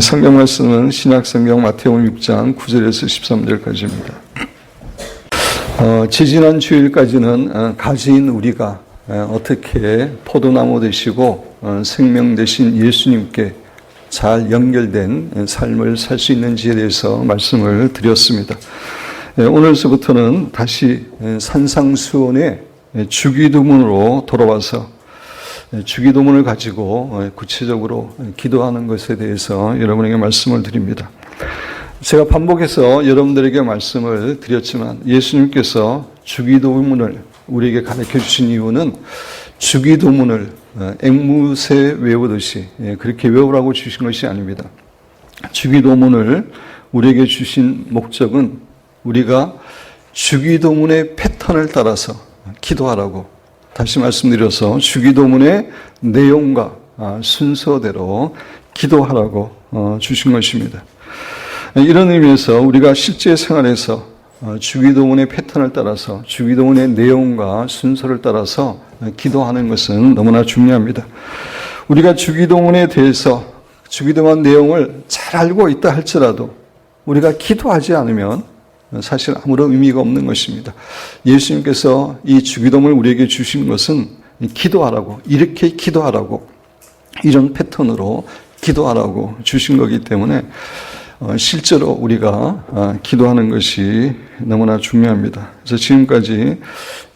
성경 말씀은 신약성경 마태복음 6장 9절에서 13절까지입니다. 지지난 주일까지는 가지인 우리가 어떻게 포도나무 되시고 생명 되신 예수님께 잘 연결된 삶을 살 수 있는지에 대해서 말씀을 드렸습니다. 오늘서부터는 다시 산상수훈의 주기도문으로 돌아와서 주기도문을 가지고 구체적으로 기도하는 것에 대해서 여러분에게 말씀을 드립니다. 제가 반복해서 여러분들에게 말씀을 드렸지만 예수님께서 주기도문을 우리에게 가르쳐 주신 이유는 주기도문을 앵무새 외우듯이 그렇게 외우라고 주신 것이 아닙니다. 주기도문을 우리에게 주신 목적은 우리가 주기도문의 패턴을 따라서 기도하라고, 다시 말씀드려서 주기도문의 내용과 순서대로 기도하라고 주신 것입니다. 이런 의미에서 우리가 실제 생활에서 주기도문의 패턴을 따라서 주기도문의 내용과 순서를 따라서 기도하는 것은 너무나 중요합니다. 우리가 주기도문에 대해서 주기도문 내용을 잘 알고 있다 할지라도 우리가 기도하지 않으면 사실 아무런 의미가 없는 것입니다. 예수님께서 이 주기도문을 우리에게 주신 것은 기도하라고, 이렇게 기도하라고, 이런 패턴으로 기도하라고 주신 거기 때문에 실제로 우리가 기도하는 것이 너무나 중요합니다. 그래서 지금까지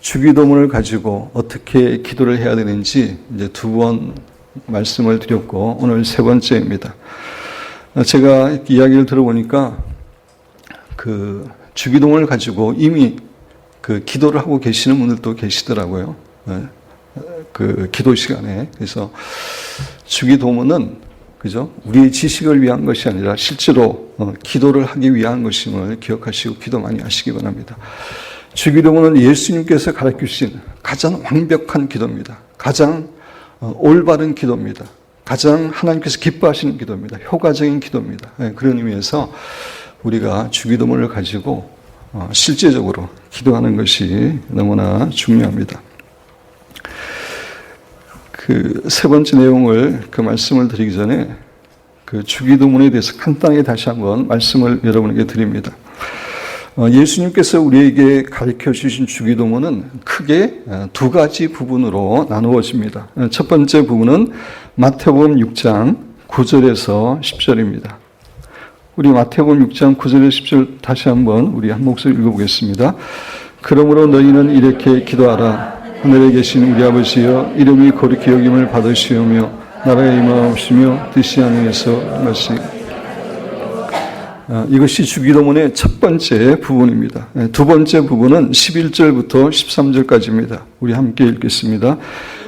주기도문을 가지고 어떻게 기도를 해야 되는지 이제 2번 말씀을 드렸고 오늘 3번째입니다. 제가 이야기를 들어보니까 주기도문을 가지고 이미 기도를 하고 계시는 분들도 계시더라고요. 기도 시간에. 그래서 주기도문은 그죠? 우리의 지식을 위한 것이 아니라 실제로 기도를 하기 위한 것임을 기억하시고 기도 많이 하시기 바랍니다. 주기도문은 예수님께서 가르쳐 주신 가장 완벽한 기도입니다. 가장 올바른 기도입니다. 가장 하나님께서 기뻐하시는 기도입니다. 효과적인 기도입니다. 그런 의미에서 우리가 주기도문을 가지고 실제적으로 기도하는 것이 너무나 중요합니다. 3번째 내용을 말씀을 드리기 전에 주기도문에 대해서 간단하게 다시 한번 말씀을 여러분에게 드립니다. 예수님께서 우리에게 가르쳐 주신 주기도문은 크게 2가지 부분으로 나누어집니다. 첫 번째 부분은 마태복음 6장 9절에서 10절입니다. 우리 마태복음 6장 9절에서 10절 다시 한번 우리 한 목소리 읽어보겠습니다. 그러므로 너희는 이렇게 기도하라. 하늘에 계신 우리 아버지여, 이름이 거룩히 여김을 받으시오며 나라가 임하옵시며 뜻이 하늘에서 말씀. 이것이 주기도문의 첫 번째 부분입니다. 2번째 부분은 11절부터 13절까지입니다. 우리 함께 읽겠습니다.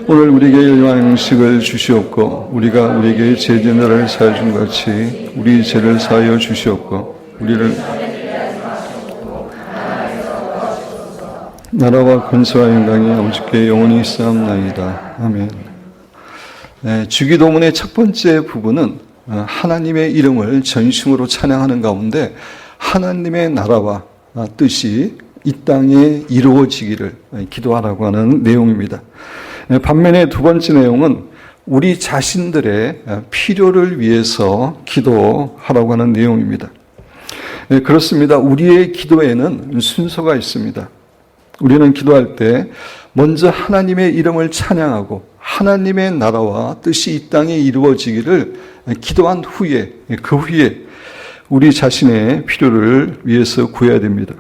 오늘 우리에게 일용할 음식을 주시옵고 우리가 우리에게 죄진 자를 사하여 준 같이 우리 죄를 사하여 주시옵고 우리를 나라와 권세와 영광이 오직게 영원히 있사옵나이다. 아멘. 주기도문의 첫 번째 부분은 하나님의 이름을 전심으로 찬양하는 가운데 하나님의 나라와 뜻이 이 땅에 이루어지기를 기도하라고 하는 내용입니다. 반면에 2번째 내용은 우리 자신들의 필요를 위해서 기도하라고 하는 내용입니다. 그렇습니다. 우리의 기도에는 순서가 있습니다. 우리는 기도할 때 먼저 하나님의 이름을 찬양하고 하나님의 나라와 뜻이 이 땅에 이루어지기를 기도한 후에, 그 후에 우리 자신의 필요를 위해서 구해야 됩니다.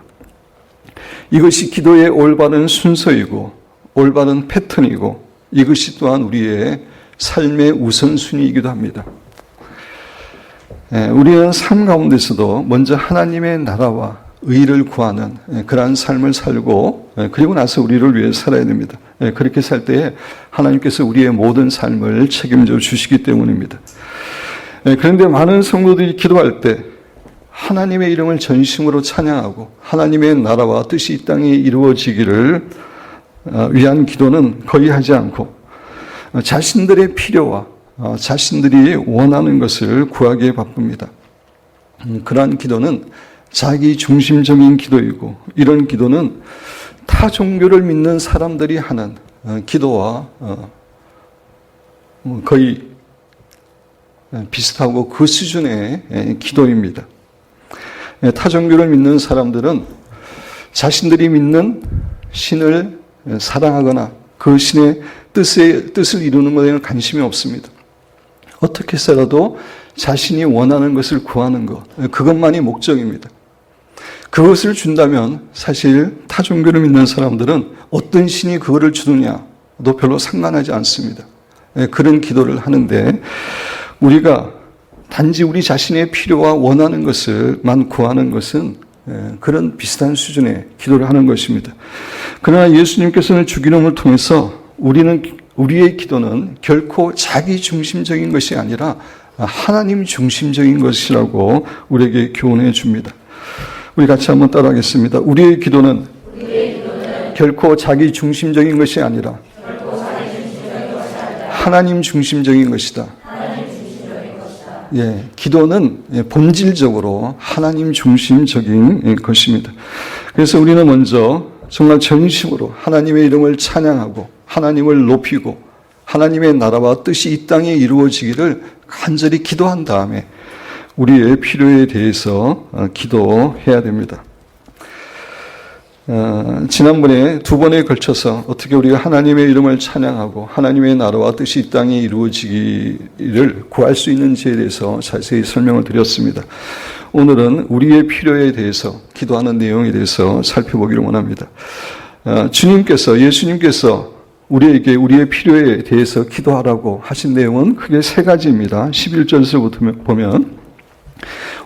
이것이 기도의 올바른 순서이고 올바른 패턴이고 이것이 또한 우리의 삶의 우선순위이기도 합니다. 우리는 삶 가운데서도 먼저 하나님의 나라와 의를 구하는 그러한 삶을 살고 그리고 나서 우리를 위해 살아야 됩니다. 그렇게 살 때에 하나님께서 우리의 모든 삶을 책임져 주시기 때문입니다. 그런데 많은 성도들이 기도할 때 하나님의 이름을 전심으로 찬양하고 하나님의 나라와 뜻이 이 땅에 이루어지기를 위한 기도는 거의 하지 않고 자신들의 필요와 자신들이 원하는 것을 구하기에 바쁩니다. 그러한 기도는 자기 중심적인 기도이고 이런 기도는 타 종교를 믿는 사람들이 하는 기도와 거의 비슷하고 그 수준의 기도입니다. 타종교를 믿는 사람들은 자신들이 믿는 신을 사랑하거나 그 신의 뜻을 이루는 것에는 관심이 없습니다. 어떻게 해서라도 자신이 원하는 것을 구하는 것, 그것만이 목적입니다. 그것을 준다면 사실 타종교를 믿는 사람들은 어떤 신이 그거를 주느냐도 별로 상관하지 않습니다. 그런 기도를 하는데 우리가 단지 우리 자신의 필요와 원하는 것을만 구하는 것은 그런 비슷한 수준의 기도를 하는 것입니다. 그러나 예수님께서는 주기름을 통해서 우리의 기도는 결코 자기 중심적인 것이 아니라 하나님 중심적인 것이라고 우리에게 교훈해 줍니다. 우리 같이 한번 따라하겠습니다. 우리의 기도는 결코 자기 중심적인 것이 아니라 하나님 중심적인 것이다. 기도는 본질적으로 하나님 중심적인 것입니다. 그래서 우리는 먼저 정말 전심으로 하나님의 이름을 찬양하고 하나님을 높이고 하나님의 나라와 뜻이 이 땅에 이루어지기를 간절히 기도한 다음에 우리의 필요에 대해서 기도해야 됩니다. 지난번에 두 번에 걸쳐서 어떻게 우리가 하나님의 이름을 찬양하고 하나님의 나라와 뜻이 이 땅에 이루어지기를 구할 수 있는지에 대해서 자세히 설명을 드렸습니다. 오늘은 우리의 필요에 대해서 기도하는 내용에 대해서 살펴보기를 원합니다. 예수님께서 우리에게 우리의 필요에 대해서 기도하라고 하신 내용은 크게 세 가지입니다. 11절에서부터 보면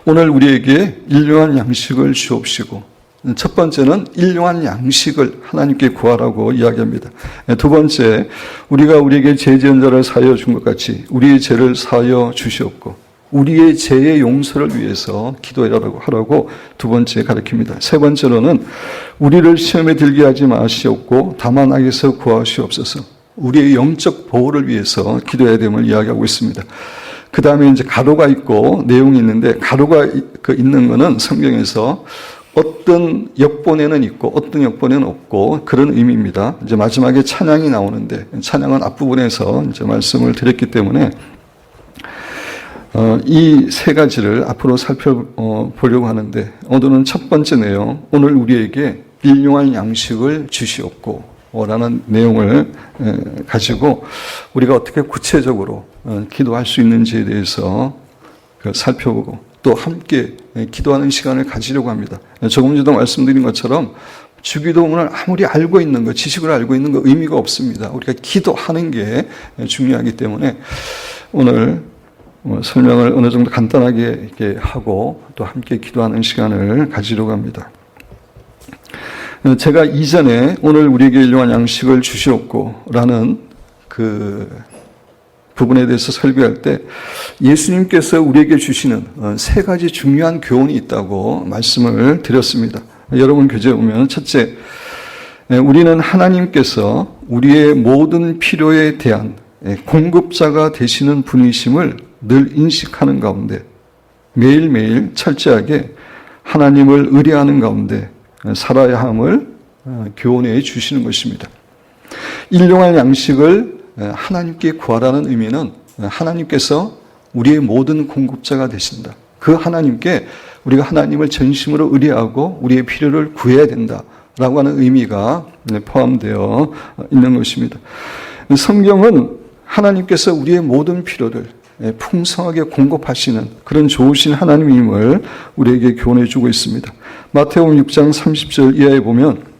오늘 우리에게 일용할 양식을 주옵시고, 첫 번째는 일용할 양식을 하나님께 구하라고 이야기합니다. 두 번째, 우리가 우리에게 죄 지은 자를 사하여 준 것 같이 우리의 죄를 사하여 주시옵고 우리의 죄의 용서를 위해서 기도하라고 하라고 두 번째 가르칩니다. 세 번째로는 우리를 시험에 들게 하지 마시옵고 다만 악에서 구하시옵소서. 우리의 영적 보호를 위해서 기도해야 됨을 이야기하고 있습니다. 그 다음에 이제 가로가 있고 내용이 있는데, 가로가 있는 거는 성경에서 어떤 역본에는 있고 어떤 역본에는 없고 그런 의미입니다. 이제 마지막에 찬양이 나오는데 찬양은 앞부분에서 이제 말씀을 드렸기 때문에 이 세 가지를 앞으로 살펴보려고 하는데, 오늘은 첫 번째 내용, 오늘 우리에게 일용할 양식을 주시옵고 라는 내용을 가지고 우리가 어떻게 구체적으로 기도할 수 있는지에 대해서 살펴보고 또 함께 기도하는 시간을 가지려고 합니다. 조금 전에 말씀드린 것처럼 주기도문을 아무리 알고 있는 것, 지식을 알고 있는 것 의미가 없습니다. 우리가 기도하는 게 중요하기 때문에 오늘 설명을 어느 정도 간단하게 이렇게 하고 또 함께 기도하는 시간을 가지려고 합니다. 제가 이전에 오늘 우리에게 일용할 양식을 주시옵고 라는 그 부분에 대해서 설교할 때 예수님께서 우리에게 주시는 세 가지 중요한 교훈이 있다고 말씀을 드렸습니다. 여러분 교재에 보면 첫째, 우리는 하나님께서 우리의 모든 필요에 대한 공급자가 되시는 분이심을 늘 인식하는 가운데 매일매일 철저하게 하나님을 의뢰하는 가운데 살아야 함을 교훈해 주시는 것입니다. 일용할 양식을 하나님께 구하라는 의미는 하나님께서 우리의 모든 공급자가 되신다. 그 하나님께 우리가 하나님을 전심으로 의뢰하고 우리의 필요를 구해야 된다라고 하는 의미가 포함되어 있는 것입니다. 성경은 하나님께서 우리의 모든 필요를 풍성하게 공급하시는 그런 좋으신 하나님임을 우리에게 교훈해 주고 있습니다. 마태복음 6장 30절 이하에 보면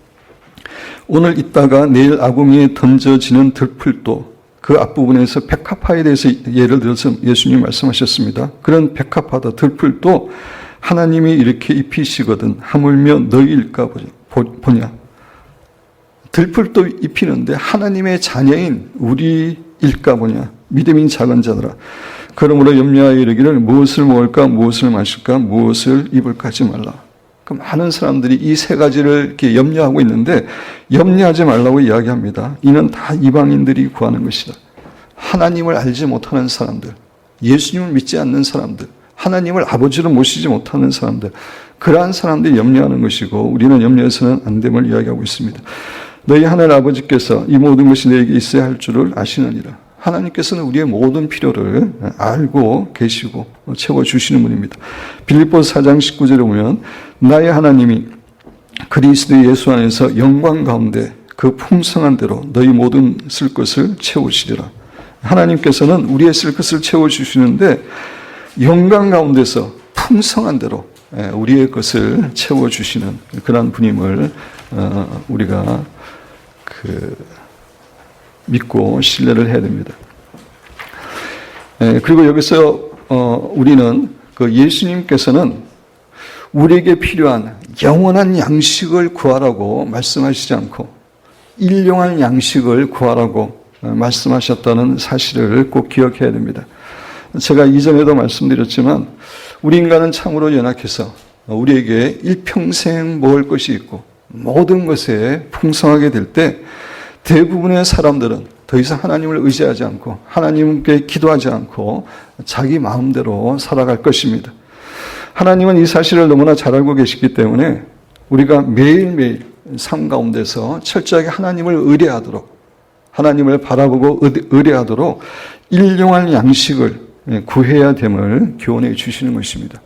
오늘 있다가 내일 아궁이에 던져지는 들풀도, 그 앞부분에서 백합화에 대해서 예를 들어서 예수님이 말씀하셨습니다. 그런 백합화다 들풀도 하나님이 이렇게 입히시거든 하물며 너희일까 보냐. 들풀도 입히는데 하나님의 자녀인 우리일까 보냐. 믿음이 작은 자들아, 그러므로 염려하여 이르기를 무엇을 먹을까 무엇을 마실까 무엇을 입을까 하지 말라. 그 많은 사람들이 이 세 가지를 이렇게 염려하고 있는데 염려하지 말라고 이야기합니다. 이는 다 이방인들이 구하는 것이다. 하나님을 알지 못하는 사람들, 예수님을 믿지 않는 사람들, 하나님을 아버지로 모시지 못하는 사람들, 그러한 사람들이 염려하는 것이고 우리는 염려해서는 안 됨을 이야기하고 있습니다. 너희 하늘 아버지께서 이 모든 것이 너에게 있어야 할 줄을 아시느니라. 하나님께서는 우리의 모든 필요를 알고 계시고 채워주시는 분입니다. 빌립보서 4장 19절에 보면 나의 하나님이 그리스도 예수 안에서 영광 가운데 그 풍성한 대로 너희 모든 쓸 것을 채우시리라. 하나님께서는 우리의 쓸 것을 채워주시는데 영광 가운데서 풍성한 대로 우리의 것을 채워주시는 그런 분임을 우리가 믿고 신뢰를 해야 됩니다. 그리고 여기서 우리는 예수님께서는 우리에게 필요한 영원한 양식을 구하라고 말씀하시지 않고 일용할 양식을 구하라고 말씀하셨다는 사실을 꼭 기억해야 됩니다. 제가 이전에도 말씀드렸지만 우리 인간은 참으로 연약해서 우리에게 일평생 먹을 것이 있고 모든 것에 풍성하게 될 때 대부분의 사람들은 더 이상 하나님을 의지하지 않고 하나님께 기도하지 않고 자기 마음대로 살아갈 것입니다. 하나님은 이 사실을 너무나 잘 알고 계시기 때문에 우리가 매일매일 삶 가운데서 철저하게 하나님을 의뢰하도록 하나님을 바라보고 의뢰하도록 일용할 양식을 구해야 됨을 교훈해 주시는 것입니다.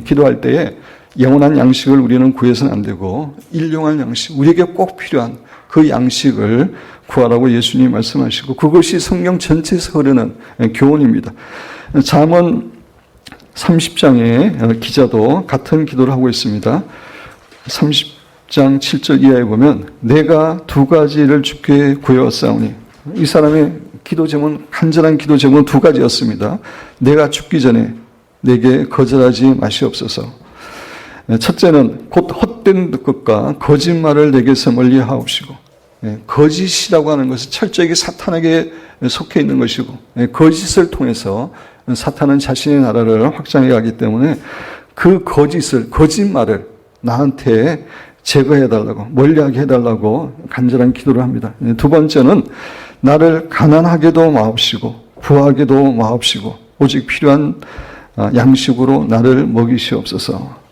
기도할 때에 영원한 양식을 우리는 구해서는 안 되고 일용할 양식, 우리에게 꼭 필요한 그 양식을 구하라고 예수님이 말씀하시고 그것이 성경 전체에서 흐르는 교훈입니다. 잠언 30장의 기자도 같은 기도를 하고 있습니다. 30장 7절 이하에 보면 내가 두 가지를 주께 구해왔사오니 이 사람의 기도 제목은 간절한 기도 제목은 두 가지였습니다. 내가 죽기 전에 내게 거절하지 마시옵소서. 첫째는 곧 헛된 것과 거짓말을 내게서 멀리하옵시고 거짓이라고 하는 것은 철저하게 사탄에게 속해 있는 것이고 거짓을 통해서 사탄은 자신의 나라를 확장해 가기 때문에 그 거짓말을 나한테 제거해달라고 멀리하게 해달라고 간절한 기도를 합니다. 두 번째는 나를 가난하게도 마옵시고 부하게도 마옵시고 오직 필요한 양식으로 나를 먹이시옵소서.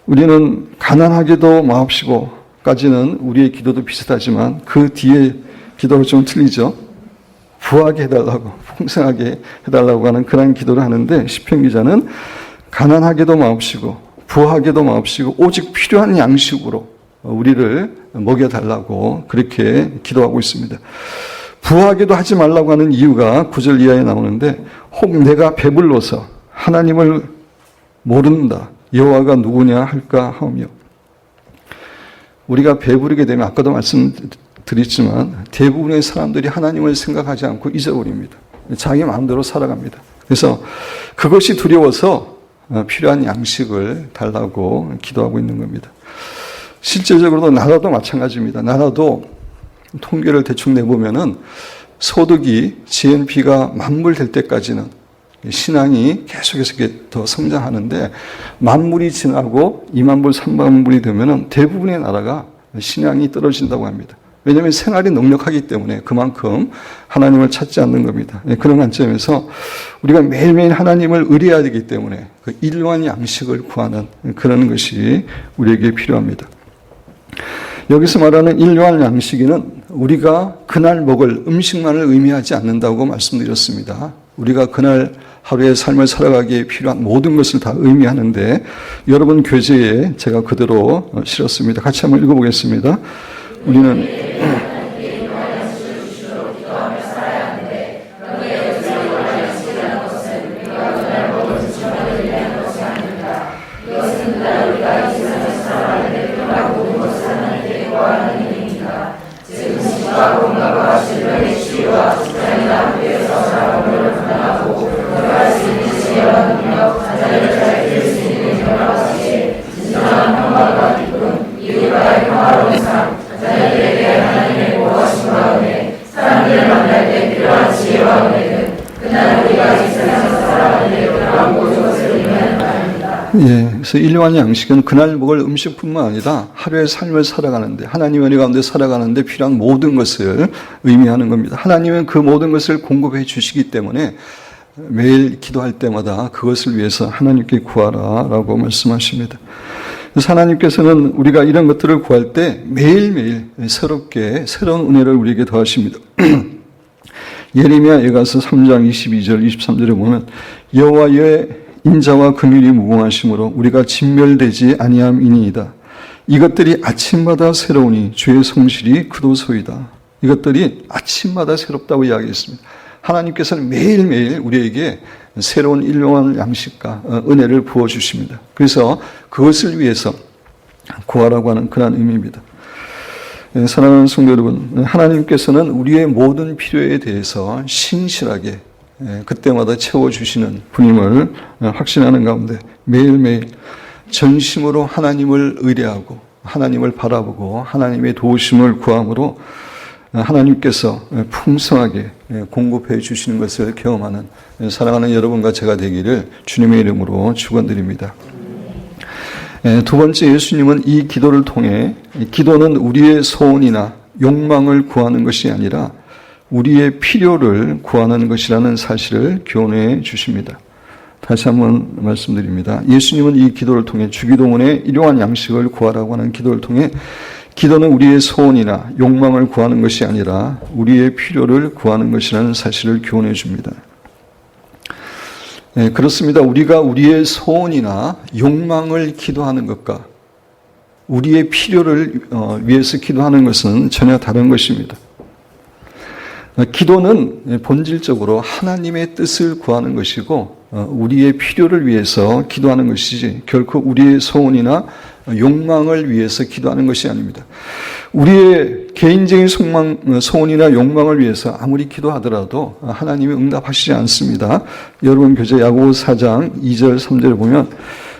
우리는 가난하게도 마옵시고까지는 우리의 기도도 비슷하지만 그 뒤에 기도가 좀 틀리죠. 부하게 해달라고 풍성하게 해달라고 하는 그런 기도를 하는데 시편 기자는 가난하게도 마옵시고 부하게도 마옵시고 오직 필요한 양식으로 우리를 먹여달라고 그렇게 기도하고 있습니다. 부하게도 하지 말라고 하는 이유가 9절 이하에 나오는데 혹 내가 배불러서 하나님을 모른다. 여호와가 누구냐 할까 하며 우리가 배부르게 되면 아까도 말씀드렸지만 대부분의 사람들이 하나님을 생각하지 않고 잊어버립니다. 자기 마음대로 살아갑니다. 그래서 그것이 두려워서 필요한 양식을 달라고 기도하고 있는 겁니다. 실제적으로도 나라도 마찬가지입니다. 나라도 통계를 대충 내보면은 소득이 GNP가 만불 될 때까지는 신앙이 계속해서 더 성장하는데 만불이 지나고 2만불, 3만불이 되면은 대부분의 나라가 신앙이 떨어진다고 합니다. 왜냐하면 생활이 넉넉하기 때문에 그만큼 하나님을 찾지 않는 겁니다. 그런 관점에서 우리가 매일매일 하나님을 의뢰해야 되기 때문에 그 일용할 양식을 구하는 그런 것이 우리에게 필요합니다. 여기서 말하는 일용할 양식에는 우리가 그날 먹을 음식만을 의미하지 않는다고 말씀드렸습니다. 우리가 그날 하루의 삶을 살아가기에 필요한 모든 것을 다 의미하는데 여러분 교재에 제가 그대로 실었습니다. 같이 한번 읽어보겠습니다. 우리는 그래서 일용할 양식은 그날 먹을 음식뿐만 아니라 하루의 삶을 살아가는데 하나님의 은혜 가운데 살아가는데 필요한 모든 것을 의미하는 겁니다. 하나님은 그 모든 것을 공급해 주시기 때문에 매일 기도할 때마다 그것을 위해서 하나님께 구하라라고 말씀하십니다. 그래서 하나님께서는 우리가 이런 것들을 구할 때 매일매일 새롭게 새로운 은혜를 우리에게 더하십니다. 예레미야 예가서 3장 22절 23절에 보면 여호와의 인자와 긍휼이 무궁하심으로 우리가 진멸되지 아니함이니이다. 이것들이 아침마다 새로우니 주의 성실이 그도소이다. 이것들이 아침마다 새롭다고 이야기했습니다. 하나님께서는 매일매일 우리에게 새로운 일용할 양식과 은혜를 부어주십니다. 그래서 그것을 위해서 구하라고 하는 그런 의미입니다. 사랑하는 성도 여러분, 하나님께서는 우리의 모든 필요에 대해서 신실하게 그때마다 채워주시는 분임을 확신하는 가운데 매일매일 전심으로 하나님을 의뢰하고 하나님을 바라보고 하나님의 도우심을 구함으로 하나님께서 풍성하게 공급해 주시는 것을 경험하는 사랑하는 여러분과 제가 되기를 주님의 이름으로 축원드립니다. 두 번째, 예수님은 이 기도를 통해 기도는 우리의 소원이나 욕망을 구하는 것이 아니라 우리의 필요를 구하는 것이라는 사실을 교훈해 주십니다. 다시 한번 말씀드립니다. 예수님은 이 기도를 통해 주기도문에 일용할 양식을 구하라고 하는 기도를 통해 기도는 우리의 소원이나 욕망을 구하는 것이 아니라 우리의 필요를 구하는 것이라는 사실을 교훈해 줍니다. 그렇습니다. 우리가 우리의 소원이나 욕망을 기도하는 것과 우리의 필요를 위해서 기도하는 것은 전혀 다른 것입니다. 기도는 본질적으로 하나님의 뜻을 구하는 것이고 우리의 필요를 위해서 기도하는 것이지 결코 우리의 소원이나 욕망을 위해서 기도하는 것이 아닙니다. 우리의 개인적인 소원이나 욕망을 위해서 아무리 기도하더라도 하나님이 응답하시지 않습니다. 여러분 교재 야고보 4장 2절 3절을 보면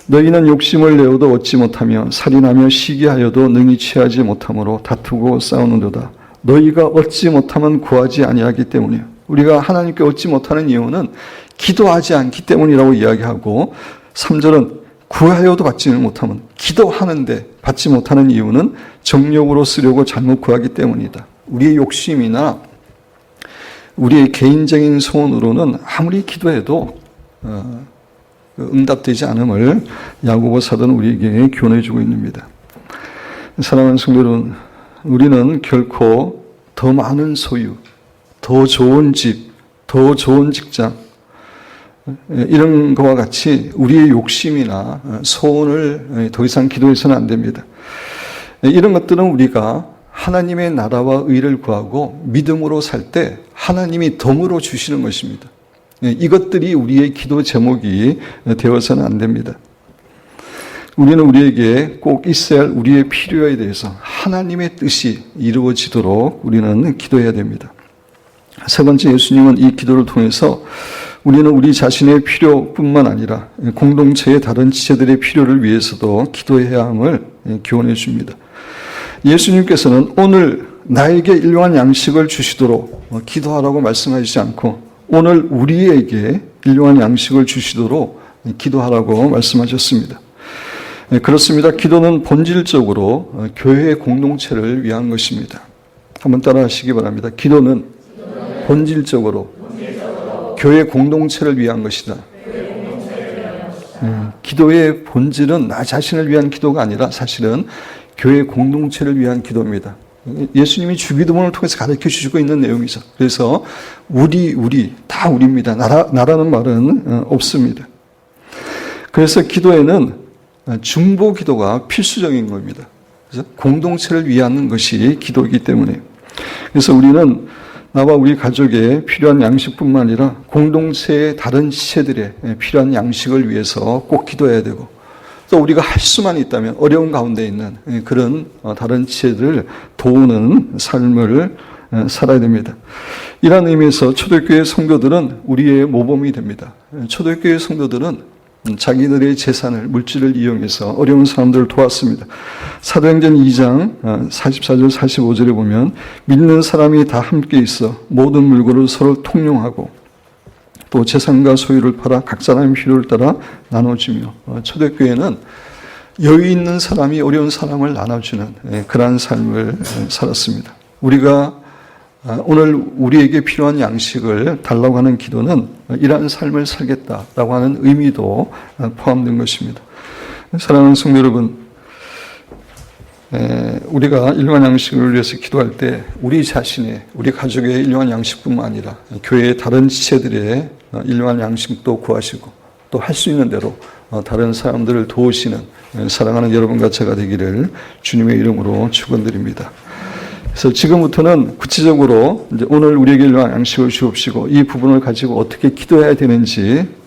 너희는 욕심을 내어도 얻지 못하며 살인하며 시기하여도 능히 취하지 못함으로 다투고 싸우는도다. 너희가 얻지 못하면 구하지 아니하기 때문이에요. 우리가 하나님께 얻지 못하는 이유는 기도하지 않기 때문이라고 이야기하고 3절은 구하여도 받지는 못하면 기도하는데 받지 못하는 이유는 정욕으로 쓰려고 잘못 구하기 때문이다. 우리의 욕심이나 우리의 개인적인 소원으로는 아무리 기도해도 응답되지 않음을 야고보 사도는 우리에게 교훈해 주고 있습니다. 사랑하는 성도 여러분, 우리는 결코 더 많은 소유, 더 좋은 집, 더 좋은 직장 이런 것과 같이 우리의 욕심이나 소원을 더 이상 기도해서는 안 됩니다. 이런 것들은 우리가 하나님의 나라와 의를 구하고 믿음으로 살 때 하나님이 덤으로 주시는 것입니다. 이것들이 우리의 기도 제목이 되어서는 안 됩니다. 우리는 우리에게 꼭 있어야 할 우리의 필요에 대해서 하나님의 뜻이 이루어지도록 우리는 기도해야 됩니다. 세 번째, 예수님은 이 기도를 통해서 우리는 우리 자신의 필요뿐만 아니라 공동체의 다른 지체들의 필요를 위해서도 기도해야 함을 교훈해 줍니다. 예수님께서는 오늘 나에게 일용할 양식을 주시도록 기도하라고 말씀하시지 않고 오늘 우리에게 일용할 양식을 주시도록 기도하라고 말씀하셨습니다. 그렇습니다. 기도는 본질적으로 교회의 공동체를 위한 것입니다. 한번 따라 하시기 바랍니다. 기도는 본질적으로 교회 공동체를 위한 것이다. 기도의 본질은 나 자신을 위한 기도가 아니라 사실은 교회 공동체를 위한 기도입니다. 예수님이 주기도문을 통해서 가르쳐 주시고 있는 내용이죠. 그래서 우리 다 우리입니다. 나라는 말은 없습니다. 그래서 기도에는 중보 기도가 필수적인 겁니다. 그래서 공동체를 위한 것이 기도이기 때문에 그래서 우리는 나와 우리 가족에 필요한 양식뿐만 아니라 공동체의 다른 지체들의 필요한 양식을 위해서 꼭 기도해야 되고 또 우리가 할 수만 있다면 어려운 가운데 있는 그런 다른 지체들을 도우는 삶을 살아야 됩니다. 이런 의미에서 초대교회 성도들은 우리의 모범이 됩니다. 초대교회 성도들은 자기들의 재산을, 물질을 이용해서 어려운 사람들을 도왔습니다. 사도행전 2장 44절 45절에 보면 믿는 사람이 다 함께 있어 모든 물건을 서로 통용하고 또 재산과 소유를 팔아 각 사람의 필요를 따라 나눠주며 초대교회는 여유 있는 사람이 어려운 사람을 나눠주는 그러한 삶을 살았습니다. 우리가 오늘 우리에게 필요한 양식을 달라고 하는 기도는 이러한 삶을 살겠다라고 하는 의미도 포함된 것입니다. 사랑하는 성도 여러분, 우리가 일용할 양식을 위해서 기도할 때 우리 자신의, 우리 가족의 일용할 양식뿐만 아니라 교회의 다른 지체들의 일용할 양식도 구하시고 또 할 수 있는 대로 다른 사람들을 도우시는 사랑하는 여러분과 제가 되기를 주님의 이름으로 축원드립니다. 그래서 지금부터는 구체적으로 이제 오늘 우리에게 일용할 양식을 주옵시고 이 부분을 가지고 어떻게 기도해야 되는지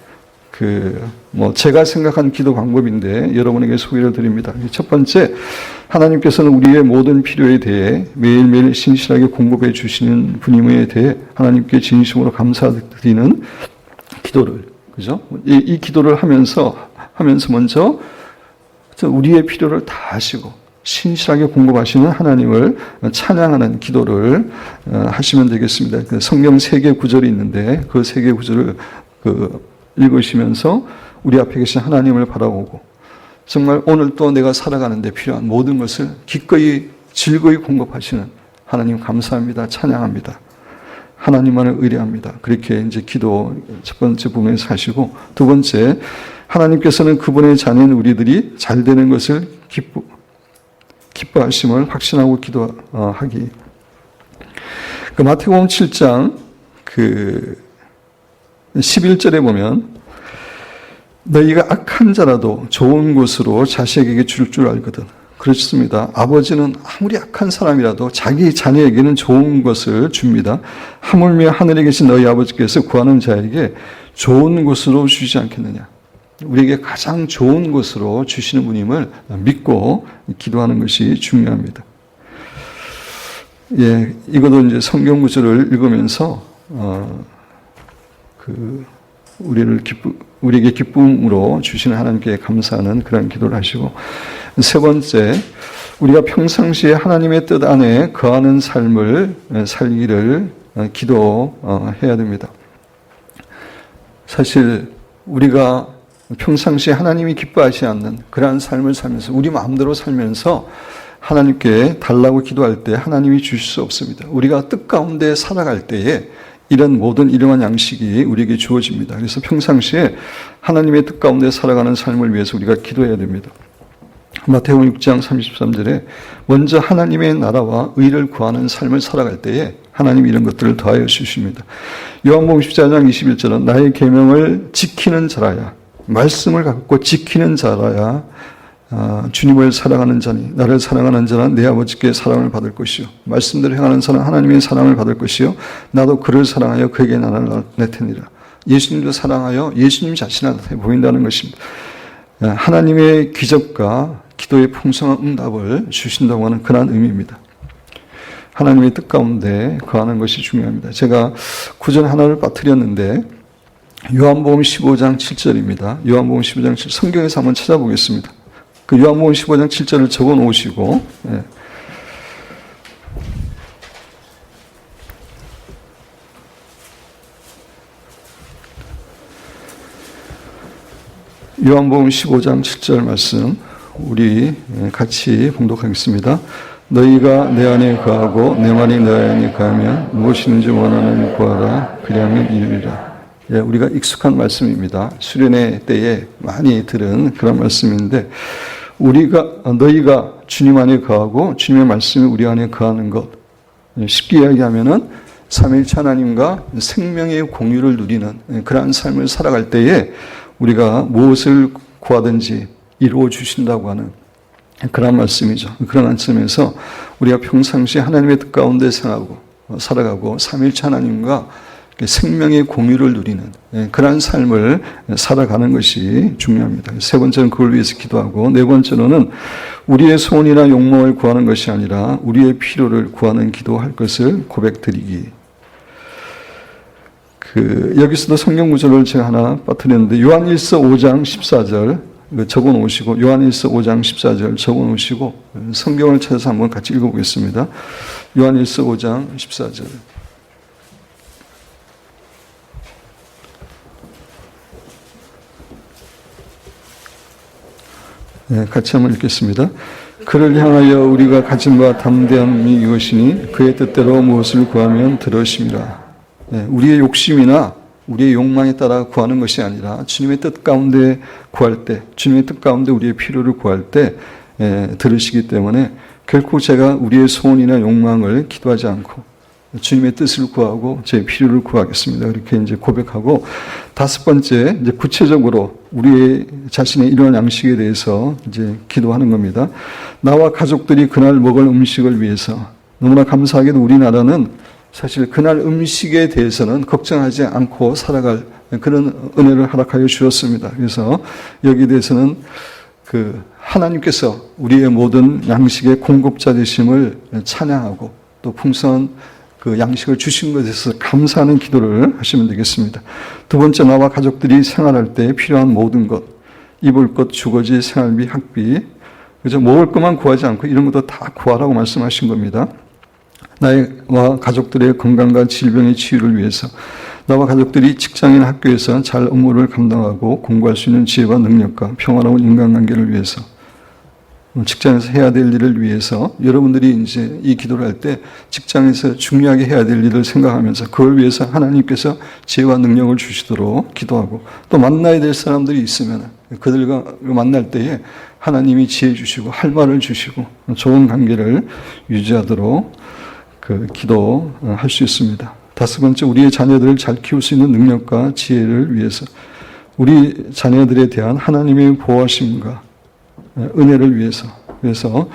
제가 생각한 기도 방법인데 여러분에게 소개를 드립니다. 첫 번째, 하나님께서는 우리의 모든 필요에 대해 매일매일 신실하게 공급해 주시는 분임에 대해 하나님께 진심으로 감사드리는 기도를, 그죠? 이 기도를 하면서 먼저 우리의 필요를 다 하시고 신실하게 공급하시는 하나님을 찬양하는 기도를 하시면 되겠습니다. 성경 3개 구절이 있는데 그 3개 구절을 읽으시면서 우리 앞에 계신 하나님을 바라보고 정말 오늘 또 내가 살아가는 데 필요한 모든 것을 기꺼이 즐거이 공급하시는 하나님 감사합니다. 찬양합니다. 하나님만을 의뢰합니다. 그렇게 이제 기도 첫 번째 부분에서 하시고 두 번째, 하나님께서는 그분의 자녀인 우리들이 잘 되는 것을 기뻐하심을 확신하고 기도하기. 마태복음 7장 11절에 보면 너희가 악한 자라도 좋은 것으로 자식에게 줄 줄 알거든. 그렇습니다. 아버지는 아무리 악한 사람이라도 자기 자녀에게는 좋은 것을 줍니다. 하물며 하늘에 계신 너희 아버지께서 구하는 자에게 좋은 것으로 주시지 않겠느냐. 우리에게 가장 좋은 것으로 주시는 분임을 믿고 기도하는 것이 중요합니다. 이것도 이제 성경 구절을 읽으면서 우리에게 기쁨으로 주시는 하나님께 감사하는 그런 기도를 하시고, 세 번째, 우리가 평상시에 하나님의 뜻 안에 거하는 삶을 살기를 기도해야 됩니다. 사실 우리가 평상시에 하나님이 기뻐하지 않는 그러한 삶을 살면서 우리 마음대로 살면서 하나님께 달라고 기도할 때 하나님이 주실 수 없습니다. 우리가 뜻 가운데 살아갈 때에 이런 모든 일용한 양식이 우리에게 주어집니다. 그래서 평상시에 하나님의 뜻 가운데 살아가는 삶을 위해서 우리가 기도해야 됩니다. 마태복음 6장 33절에 먼저 하나님의 나라와 의를 구하는 삶을 살아갈 때에 하나님이 이런 것들을 더하여 주십니다. 요한복음 14장 21절은 나의 계명을 지키는 자라야, 말씀을 갖고 지키는 자라야 주님을 사랑하는 자니 나를 사랑하는 자는 내 아버지께 사랑을 받을 것이요 말씀대로 행하는 자는 하나님의 사랑을 받을 것이요 나도 그를 사랑하여 그에게 나를 나타내리라. 예수님도 사랑하여 예수님 자신한테 보인다는 것입니다. 하나님의 기적과 기도의 풍성한 응답을 주신다고 하는 그런 의미입니다. 하나님의 뜻 가운데 거하는 것이 중요합니다. 제가 구절 하나를 빠뜨렸는데 요한복음 15장 7절입니다. 요한복음 15장 7절 성경에서 한번 찾아보겠습니다. 그 요한복음 15장 7절을 적어 놓으시고, 요한복음 15장 7절 말씀 우리 같이 봉독하겠습니다. 너희가 내 안에 거하고 내 말이 너 안에 거하면 무엇이든지 원하는 구하라 그리하면 이루리라. 우리가 익숙한 말씀입니다. 수련회 때에 많이 들은 그런 말씀인데 너희가 주님 안에 거하고 주님의 말씀이 우리 안에 거하는 것, 쉽게 이야기하면은 삼위일체 하나님과 생명의 공유를 누리는 그러한 삶을 살아갈 때에 우리가 무엇을 구하든지 이루어 주신다고 하는 그런 말씀이죠. 그런 말씀에서 우리가 평상시에 하나님의 뜻 가운데 살아가고 삼위일체 하나님과 생명의 공유를 누리는 그러한 삶을 살아가는 것이 중요합니다. 세 번째는 그걸 위해서 기도하고, 네 번째로는 우리의 소원이나 욕망을 구하는 것이 아니라 우리의 필요를 구하는 기도할 것을 고백드리기. 여기서도 성경 구절을 제가 하나 빠뜨렸는데 요한일서 5장 14절 적어 놓으시고, 요한일서 5장 14절 적어 놓으시고 성경을 찾아서 한번 같이 읽어보겠습니다. 요한일서 5장 14절. 같이 한번 읽겠습니다. 그를 향하여 우리가 가진 바 담대함이 이것이니 그의 뜻대로 무엇을 구하면 들으심이라. 우리의 욕심이나 우리의 욕망에 따라 구하는 것이 아니라 주님의 뜻 가운데 구할 때, 주님의 뜻 가운데 우리의 필요를 구할 때 들으시기 때문에 결코 제가 우리의 소원이나 욕망을 기도하지 않고 주님의 뜻을 구하고 제 필요를 구하겠습니다. 이렇게 이제 고백하고, 다섯 번째, 이제 구체적으로 우리의 자신의 이러한 양식에 대해서 이제 기도하는 겁니다. 나와 가족들이 그날 먹을 음식을 위해서, 너무나 감사하게도 우리나라는 사실 그날 음식에 대해서는 걱정하지 않고 살아갈 그런 은혜를 허락하여 주셨습니다. 그래서 여기에 대해서는 하나님께서 우리의 모든 양식의 공급자 되심을 찬양하고 또 풍성한 그 양식을 주신 것에 대해서 감사하는 기도를 하시면 되겠습니다. 두 번째, 나와 가족들이 생활할 때 필요한 모든 것, 입을 것, 주거지, 생활비, 학비, 그저 먹을 것만 구하지 않고 이런 것도 다 구하라고 말씀하신 겁니다. 나와 가족들의 건강과 질병의 치유를 위해서, 나와 가족들이 직장이나 학교에서 잘 업무를 감당하고 공부할 수 있는 지혜와 능력과 평화로운 인간관계를 위해서, 직장에서 해야 될 일을 위해서, 여러분들이 이제 이 기도를 할 때 직장에서 중요하게 해야 될 일을 생각하면서 그걸 위해서 하나님께서 지혜와 능력을 주시도록 기도하고, 또 만나야 될 사람들이 있으면 그들과 만날 때에 하나님이 지혜 주시고 할 말을 주시고 좋은 관계를 유지하도록 기도할 수 있습니다. 다섯 번째, 우리의 자녀들을 잘 키울 수 있는 능력과 지혜를 위해서, 우리 자녀들에 대한 하나님의 보호하심과 은혜를 위해서, 그래서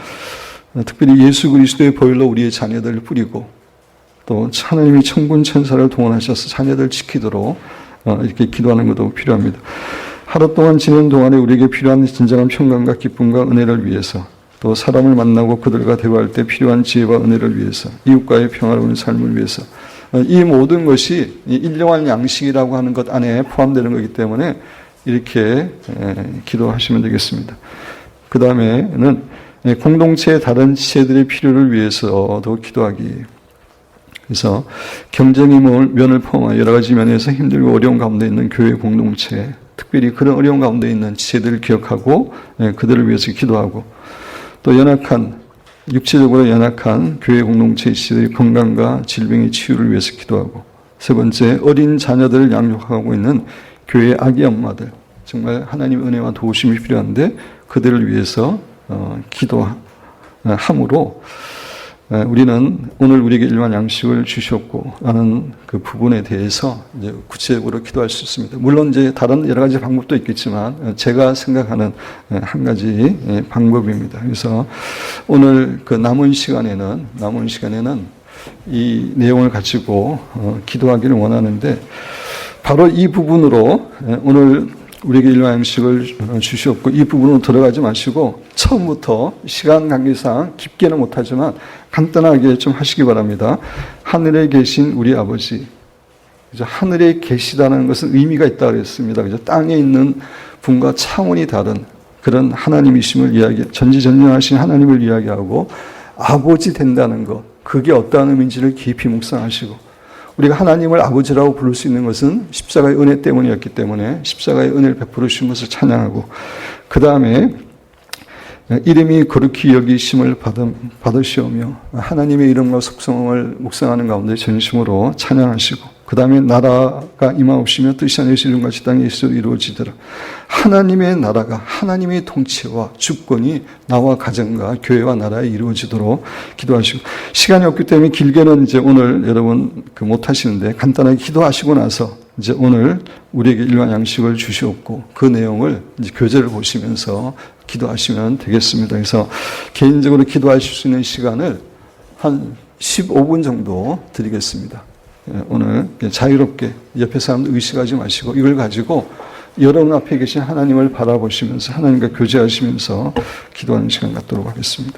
특별히 예수 그리스도의 보혈로 우리의 자녀들을 뿌리고 또 하나님이 천군 천사를 동원하셔서 자녀들을 지키도록 이렇게 기도하는 것도 필요합니다. 하루 동안 지내는 동안에 우리에게 필요한 진정한 평강과 기쁨과 은혜를 위해서, 또 사람을 만나고 그들과 대화할 때 필요한 지혜와 은혜를 위해서, 이웃과의 평화로운 삶을 위해서, 이 모든 것이 일용할 양식이라고 하는 것 안에 포함되는 거기 때문에 이렇게 기도하시면 되겠습니다. 그 다음에는 공동체의 다른 지체들의 필요를 위해서도 기도하기. 그래서 경쟁의 면을 포함한 여러 가지 면에서 힘들고 어려운 가운데 있는 교회 공동체, 특별히 그런 어려운 가운데 있는 지체들을 기억하고 그들을 위해서 기도하고, 또 육체적으로 연약한 교회 공동체의 지체들의 건강과 질병의 치유를 위해서 기도하고, 세 번째, 어린 자녀들을 양육하고 있는 교회의 아기 엄마들, 정말 하나님의 은혜와 도우심이 필요한데 그들을 위해서 기도함으로 우리는 오늘 우리에게 일반 양식을 주셨고 하는 그 부분에 대해서 이제 구체적으로 기도할 수 있습니다. 물론 이제 다른 여러 가지 방법도 있겠지만 제가 생각하는 한 가지 방법입니다. 그래서 오늘 남은 시간에는 이 내용을 가지고 기도하기를 원하는데, 바로 이 부분으로 오늘 우리에게 일반 양식을 주셨고 이 부분으로 들어가지 마시고 처음부터 시간 관계상 깊게는 못하지만 간단하게 좀 하시기 바랍니다. 하늘에 계신 우리 아버지, 하늘에 계시다는 것은 의미가 있다고 했습니다. 땅에 있는 분과 차원이 다른 그런 하나님이심을 전지전능하신 하나님을 이야기하고, 아버지 된다는 것, 그게 어떠한 의미인지를 깊이 묵상하시고, 우리가 하나님을 아버지라고 부를 수 있는 것은 십자가의 은혜 때문이었기 때문에 십자가의 은혜를 베풀어 주신 것을 찬양하고, 그 다음에 이름이 거룩히 여기심을 받으시오며 하나님의 이름과 속성을 묵상하는 가운데 전심으로 찬양하시고, 그 다음에 나라가 임하옵시며 뜻이 하늘에서 이룬같이 땅에서 이루어지더라. 하나님의 나라가, 하나님의 통치와 주권이 나와 가정과 교회와 나라에 이루어지도록 기도하시고, 시간이 없기 때문에 길게는 이제 오늘 여러분 못 하시는데 간단하게 기도하시고 나서 이제 오늘 우리에게 일반 양식을 주시옵고 그 내용을 이제 교재를 보시면서 기도하시면 되겠습니다. 그래서 개인적으로 기도하실 수 있는 시간을 한 15분 정도 드리겠습니다. 오늘 자유롭게 옆에 사람들 의식하지 마시고 이걸 가지고 여러분 앞에 계신 하나님을 바라보시면서 하나님과 교제하시면서 기도하는 시간 갖도록 하겠습니다.